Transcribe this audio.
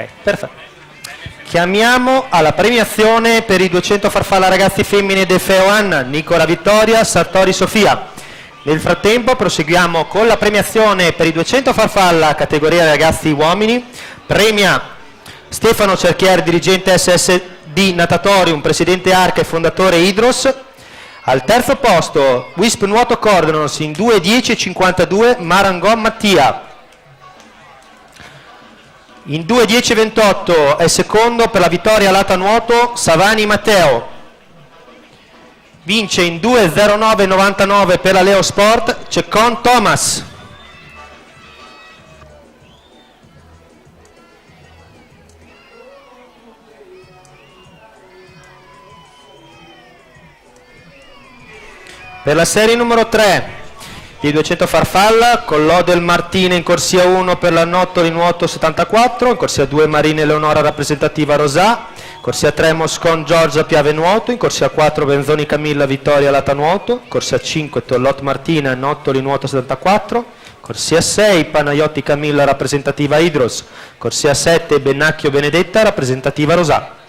Ok, perfetto. Chiamiamo alla premiazione per i 200 farfalla ragazzi femmine del FEOAN Nicola Vittoria, Sartori Sofia. Nel frattempo proseguiamo con la premiazione per i 200 farfalla categoria ragazzi uomini. Premia Stefano Cerchieri, dirigente SSD Natatorium, presidente Arca e fondatore Idros. Al terzo posto Wisp Nuoto Cordonos in 2:10:52 Marangon Mattia. In 2:10:28 è secondo per la vittoria Lata Nuoto Savani Matteo. Vince in 2:09:99 per la Leo Sport Ceccon Thomas. Per la serie numero 3 di 200 farfalla, Collodel Martina in corsia 1 per la Nottoli Nuoto 74, in corsia 2 Marina Eleonora rappresentativa Rosà, corsia 3 Moscon Giorgia Piave Nuoto, in corsia 4 Benzoni Camilla Vittoria Lata Nuoto, corsia 5 Tollot Martina Nottoli Nuoto 74, corsia 6 Panayotti Camilla rappresentativa Idros, corsia 7 Bennacchio Benedetta rappresentativa Rosà.